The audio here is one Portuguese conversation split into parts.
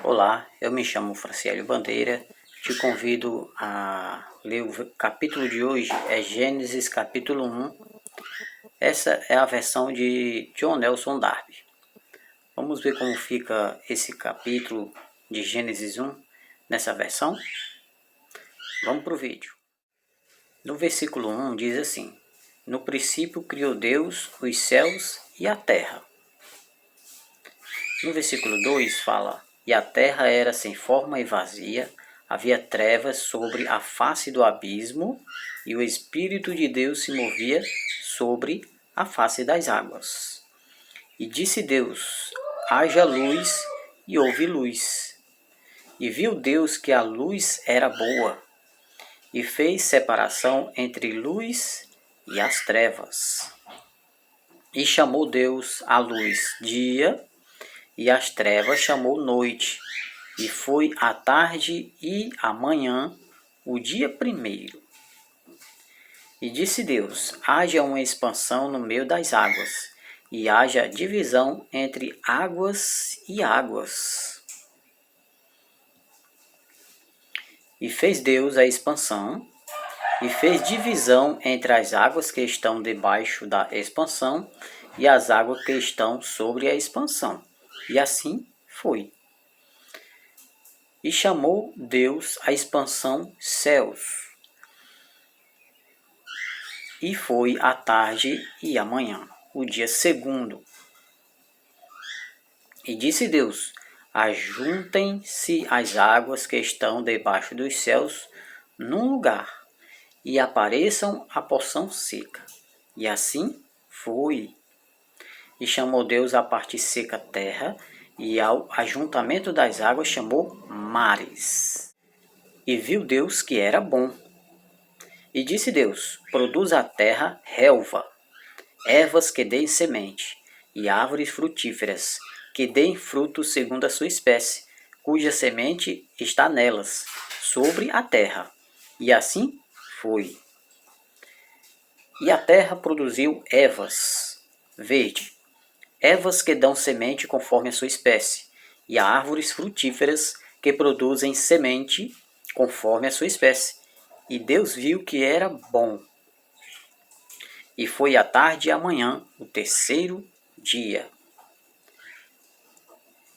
Olá, eu me chamo Franciélio Bandeira, te convido a ler o capítulo de hoje, é Gênesis capítulo 1, essa é a versão de John Nelson Darby. Vamos ver como fica esse capítulo de Gênesis 1 nessa versão? Vamos para o vídeo. No versículo 1 diz assim: No princípio criou Deus os céus e a terra. No versículo 2 fala: E a terra era sem forma e vazia, havia trevas sobre a face do abismo, e o Espírito de Deus se movia sobre a face das águas. E disse Deus: Haja luz, e houve luz. E viu Deus que a luz era boa, e fez separação entre luz e as trevas. E chamou Deus a luz dia, e as trevas chamou noite, e foi a tarde e a manhã, o dia primeiro. E disse Deus: haja uma expansão no meio das águas, e haja divisão entre águas e águas. E fez Deus a expansão, e fez divisão entre as águas que estão debaixo da expansão e as águas que estão sobre a expansão. E assim foi. E chamou Deus a expansão céus. E foi a tarde e a manhã, o dia segundo. E disse Deus: ajuntem-se as águas que estão debaixo dos céus num lugar, e apareçam a porção seca. E assim foi. E chamou Deus a parte seca terra, e ao ajuntamento das águas chamou mares. E viu Deus que era bom. E disse Deus: produz a terra relva, ervas que deem semente, e árvores frutíferas, que deem fruto segundo a sua espécie, cuja semente está nelas, sobre a terra. E assim foi. E a terra produziu ervas verde, ervas que dão semente conforme a sua espécie, e há árvores frutíferas que produzem semente conforme a sua espécie. E Deus viu que era bom. E foi a tarde e a manhã, o terceiro dia.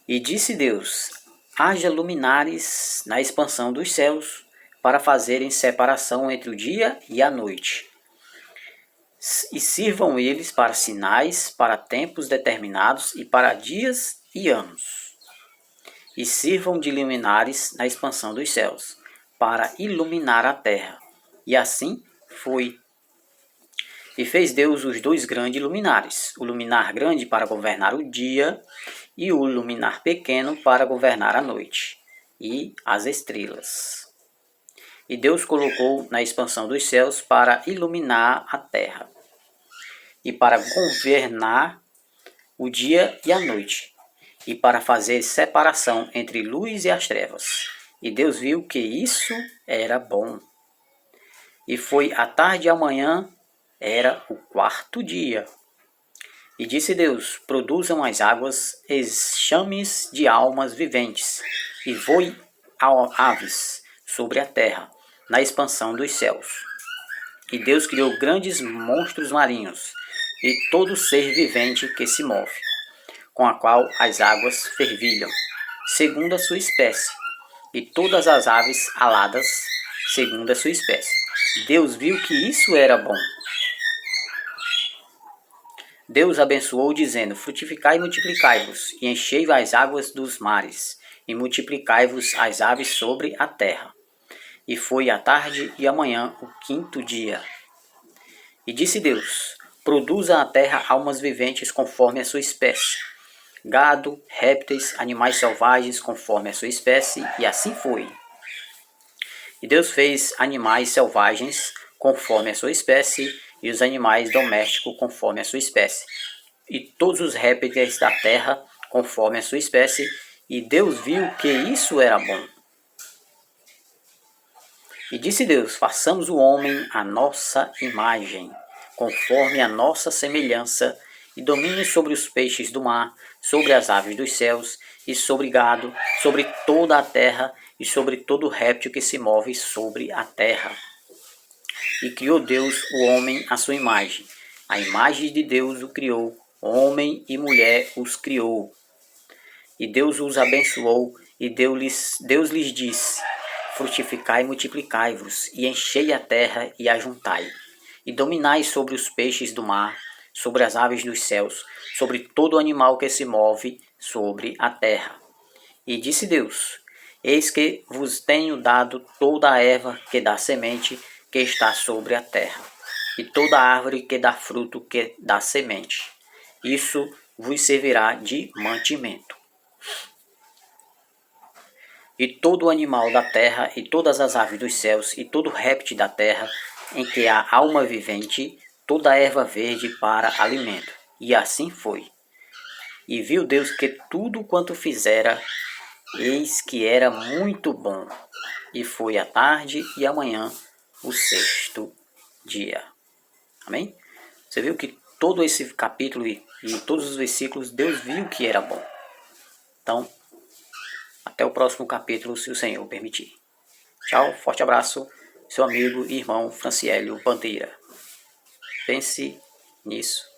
E disse Deus: haja luminares na expansão dos céus, para fazerem separação entre o dia e a noite. E sirvam eles para sinais, para tempos determinados e para dias e anos. E sirvam de luminares na expansão dos céus, para iluminar a terra. E assim foi. E fez Deus os dois grandes luminares, o luminar grande para governar o dia, e o luminar pequeno para governar a noite, e as estrelas. E Deus colocou na expansão dos céus para iluminar a terra, e para governar o dia e a noite, e para fazer separação entre luz e as trevas. E Deus viu que isso era bom. E foi a tarde e a manhã, era o quarto dia. E disse Deus: produzam as águas enxames de almas viventes, e voe aves sobre a terra, na expansão dos céus. E Deus criou grandes monstros marinhos, e todo ser vivente que se move, com a qual as águas fervilham, segundo a sua espécie, e todas as aves aladas, segundo a sua espécie. Deus viu que isso era bom. Deus abençoou, dizendo: frutificai e multiplicai-vos, e enchei as águas dos mares, e multiplicai-vos as aves sobre a terra. E foi a tarde e a manhã, o quinto dia. E disse Deus: produza a terra almas viventes conforme a sua espécie, gado, répteis, animais selvagens conforme a sua espécie, e assim foi. E Deus fez animais selvagens conforme a sua espécie, e os animais domésticos conforme a sua espécie, e todos os répteis da terra conforme a sua espécie, e Deus viu que isso era bom. E disse Deus: façamos o homem à nossa imagem, conforme a nossa semelhança, e domine sobre os peixes do mar, sobre as aves dos céus, e sobre gado, sobre toda a terra e sobre todo réptil que se move sobre a terra. E criou Deus o homem à sua imagem. A imagem de Deus o criou, homem e mulher os criou. E Deus os abençoou, e Deus lhes disse: frutificai e multiplicai-vos, e enchei a terra e ajuntai, e dominai sobre os peixes do mar, sobre as aves dos céus, sobre todo animal que se move sobre a terra. E disse Deus: eis que vos tenho dado toda a erva que dá semente, que está sobre a terra, e toda árvore que dá fruto, que dá semente. Isso vos servirá de mantimento. E todo animal da terra, e todas as aves dos céus, e todo réptil da terra, em que há alma vivente, toda a erva verde para alimento. E assim foi. E viu Deus que tudo quanto fizera, eis que era muito bom. E foi a tarde e a manhã o sexto dia. Amém? Você viu que todo esse capítulo e todos os versículos, Deus viu que era bom. Então, até o próximo capítulo, se o Senhor permitir. Tchau, forte abraço, seu amigo e irmão Franciélio Bandeira. Pense nisso.